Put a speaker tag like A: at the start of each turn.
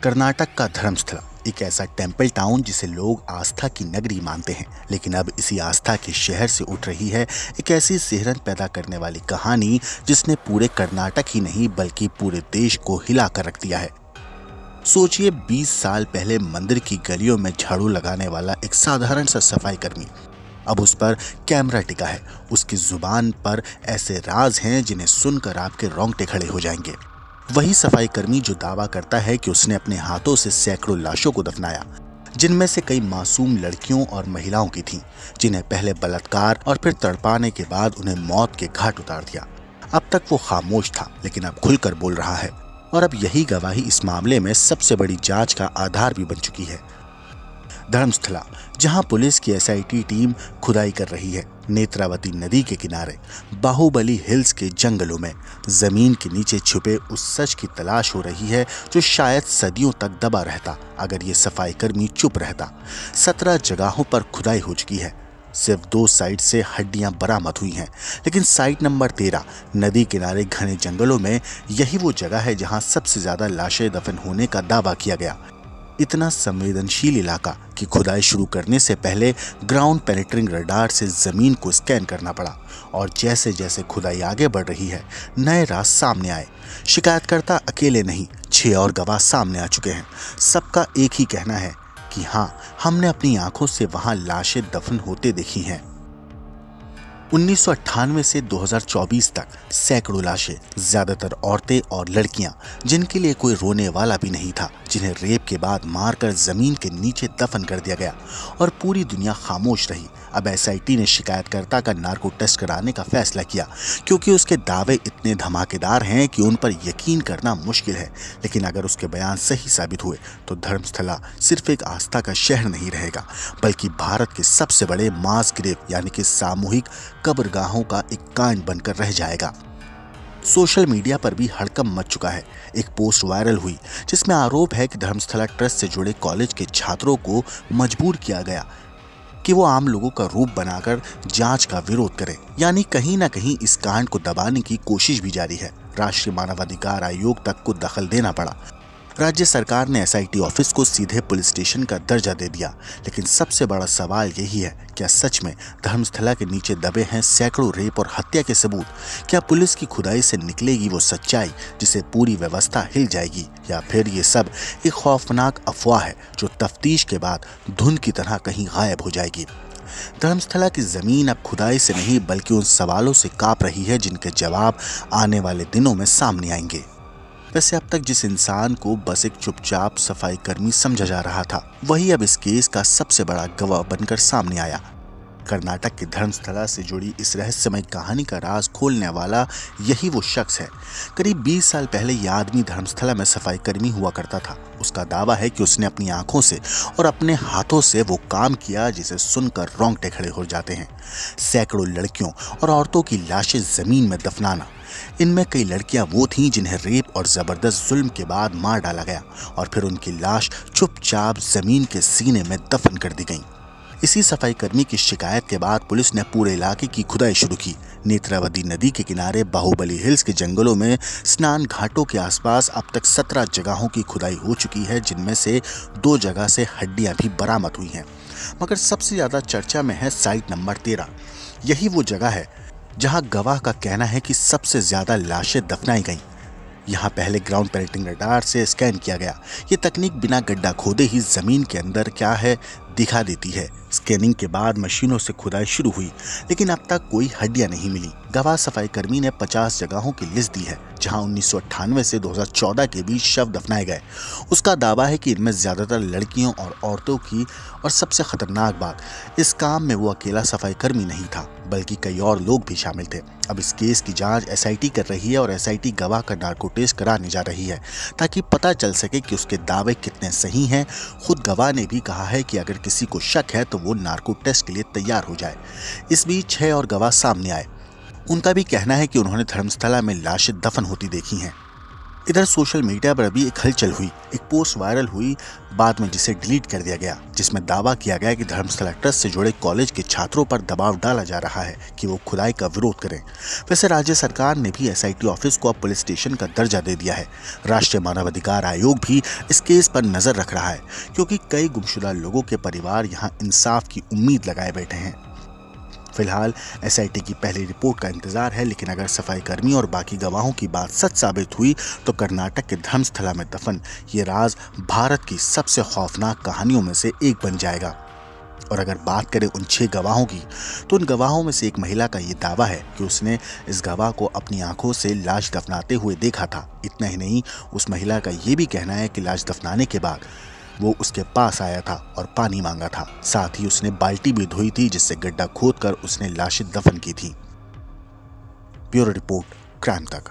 A: कर्नाटक का धर्मस्थला एक ऐसा टेम्पल टाउन जिसे लोग आस्था की नगरी मानते हैं, लेकिन अब इसी आस्था के शहर से उठ रही है एक ऐसी सिहरन पैदा करने वाली कहानी जिसने पूरे कर्नाटक ही नहीं बल्कि पूरे देश को हिला कर रख दिया है। सोचिए 20 साल पहले मंदिर की गलियों में झाड़ू लगाने वाला एक साधारण सा सफाई कर्मी, अब उस पर कैमरा टिका है। उसकी जुबान पर ऐसे राज हैं जिन्हें सुनकर आपके रोंगटे खड़े हो जाएंगे। वही सफाई कर्मी जो दावा करता है कि उसने अपने हाथों से सैकड़ों लाशों को दफनाया, जिनमें से कई मासूम लड़कियों और महिलाओं की थीं, जिन्हें पहले बलात्कार और फिर तड़पाने के बाद उन्हें मौत के घाट उतार दिया। अब तक वो खामोश था, लेकिन अब खुलकर बोल रहा है और अब यही गवाही इस मामले में सबसे बड़ी जांच का आधार भी बन चुकी है। धर्मस्थला, जहां पुलिस की एसआईटी टीम खुदाई कर रही है, नेत्रावती नदी के किनारे बाहुबली हिल्स के जंगलों में जमीन के नीचे छुपे उस सच की तलाश हो रही है जो शायद सदियों तक दबा रहता अगर ये सफाई कर्मी चुप रहता। 17 जगहों पर खुदाई हो चुकी है। सिर्फ 2 साइट से हड्डियां बरामद हुई हैं, लेकिन साइट नंबर 13 नदी किनारे घने जंगलों में यही वो जगह है जहां सबसे ज्यादा लाशें दफन होने का दावा किया गया। इतना संवेदनशील इलाका कि खुदाई शुरू करने से पहले ग्राउंड पेनिट्रिंग रडार से जमीन को स्कैन करना पड़ा, और जैसे जैसे खुदाई आगे बढ़ रही है नए राज सामने आए। शिकायतकर्ता अकेले नहीं, 6 और गवाह सामने आ चुके हैं। सबका एक ही कहना है कि हाँ, हमने अपनी आंखों से वहां लाशें दफन होते देखी हैं। 1998 से 2024 तक सैकड़ों लाशें, ज्यादातर औरतें और लड़कियां, जिनके लिए कोई रोने वाला भी नहीं था, जिन्हें रेप के बाद मारकर जमीन के नीचे दफन कर दिया गया और पूरी दुनिया खामोश रही। अब एसआईटी ने शिकायतकर्ता का नार्को टेस्ट कराने का फैसला किया, क्योंकि उसके दावे इतने धमाकेदार हैं कि उन पर यकीन करना मुश्किल है। लेकिन अगर उसके बयान सही साबित हुए तो धर्मस्थला सिर्फ एक आस्था का शहर नहीं रहेगा, बल्कि भारत के सबसे बड़े मास ग्रेव यानी कि सामूहिक कब्रगाहों का एक कांड बनकर रह जाएगा। सोशल मीडिया पर भी हड़कंप मच चुका है। एक पोस्ट वायरल हुई जिसमें आरोप है कि धर्मस्थला ट्रस्ट से जुड़े कॉलेज के छात्रों को मजबूर किया गया कि वो आम लोगों का रूप बनाकर जांच का विरोध करें, यानी कहीं ना कहीं इस कांड को दबाने की कोशिश भी जारी है। राष्ट्रीय मानवाधिकार आयोग तक को दखल देना पड़ा। राज्य सरकार ने एसआईटी ऑफिस को सीधे पुलिस स्टेशन का दर्जा दे दिया। लेकिन सबसे बड़ा सवाल यही है, क्या सच में धर्मस्थला के नीचे दबे हैं सैकड़ों रेप और हत्या के सबूत? क्या पुलिस की खुदाई से निकलेगी वो सच्चाई जिसे पूरी व्यवस्था हिल जाएगी, या फिर ये सब एक खौफनाक अफवाह है जो तफ्तीश के बाद धुंध की तरह कहीं गायब हो जाएगी? धर्मस्थला की जमीन अब खुदाई से नहीं बल्कि उन सवालों से कांप रही है जिनके जवाब आने वाले दिनों में सामने आएंगे। वैसे अब तक जिस इंसान को बस एक चुपचाप सफाई कर्मी समझा जा रहा था, वही अब इस केस का सबसे बड़ा गवाह बनकर सामने आया। कर्नाटक के धर्मस्थला से जुड़ी इस रहस्यमय कहानी का राज खोलने वाला यही वो शख्स है। करीब 20 साल पहले यह आदमी धर्मस्थला में सफाई कर्मी हुआ करता था। उसका दावा है कि उसने अपनी आंखों से और अपने हाथों से वो काम किया जिसे सुनकर रोंगटे खड़े हो जाते हैं। सैकड़ों लड़कियों और औरतों की लाशें जमीन में दफनाना। इनमें कई लड़कियां वो थीं जिन्हें रेप और जबरदस्त जुल्म के बाद मार डाला गया और फिर उनकी लाश चुपचाप जमीन के सीने में दफन कर दी गई। इसी सफाई कर्मी की शिकायत के बाद पुलिस ने पूरे इलाके की खुदाई शुरू की। नेत्रावती नदी के किनारे बाहुबली हिल्स के जंगलों में स्नान घाटों के आसपास अब तक 17 जगहों की खुदाई हो चुकी है, जिनमें से 2 जगह से हड्डियां भी बरामद हुई हैं। मगर सबसे ज्यादा चर्चा में है साइट नंबर 13। यही वो जगह है जहां गवाह का कहना है कि सबसे ज्यादा लाशें दफनाई गईं। यहाँ पहले ग्राउंड पेनिट्रिंग रडार से स्कैन किया गया। ये तकनीक बिना गड्ढा खोदे ही जमीन के अंदर क्या है दिखा देती है। स्कैनिंग के बाद मशीनों से खुदाई शुरू हुई, लेकिन अब तक कोई हड्डियां नहीं मिली। गवाह सफाई कर्मी ने 50 जगहों की लिस्ट दी है जहां 1998 से 2014 के बीच शव दफनाए गए। उसका दावा है कि इनमें ज्यादातर लड़कियों और औरतों की, और सबसे खतरनाक बात, इस काम में वो अकेला सफाई कर्मी नहीं था बल्कि कई और लोग भी शामिल थे। अब इस केस की जांच एसआईटी कर रही है और एसआईटी गवाह का नार्को टेस्ट कराने जा रही है ताकि पता चल सके कि उसके दावे कितने सही हैं। खुद गवाह ने भी कहा है कि अगर किसी को शक है तो वो नार्को टेस्ट के लिए तैयार हो जाए। इस बीच 6 और गवाह सामने आए। उनका भी कहना है कि उन्होंने धर्मस्थला में लाशें दफन होती देखी हैं। इधर सोशल मीडिया पर भी एक हलचल हुई। एक पोस्ट वायरल हुई बाद में, जिसे डिलीट कर दिया गया, जिसमें दावा किया गया कि धर्मस्थला ट्रस्ट से जुड़े कॉलेज के छात्रों पर दबाव डाला जा रहा है कि वो खुदाई का विरोध करें। वैसे राज्य सरकार ने भी एसआईटी ऑफिस को अब पुलिस स्टेशन का दर्जा दे दिया है। राष्ट्रीय मानवाधिकार आयोग भी इस केस पर नजर रख रहा है, क्योंकि कई गुमशुदा लोगों के परिवार यहाँ इंसाफ की उम्मीद लगाए बैठे हैं। फिलहाल एसआईटी की पहली रिपोर्ट का इंतजार है, लेकिन अगर सफाई कर्मी और बाकी गवाहों की बात सच साबित हुई तो कर्नाटक के धर्मस्थला में दफन ये राज भारत की सबसे खौफनाक कहानियों में से एक बन जाएगा। और अगर बात करें उन 6 गवाहों की, तो उन गवाहों में से एक महिला का ये दावा है कि उसने इस गवाह को अपनी आंखों से लाश दफनाते हुए देखा था। इतना ही नहीं, उस महिला का ये भी कहना है कि लाश दफनाने के बाद वो उसके पास आया था और पानी मांगा था। साथ ही उसने बाल्टी भी धोई थी, जिससे गड्ढा खोदकर उसने लाशें दफन की थी। ब्यूरो रिपोर्ट, क्राइम तक।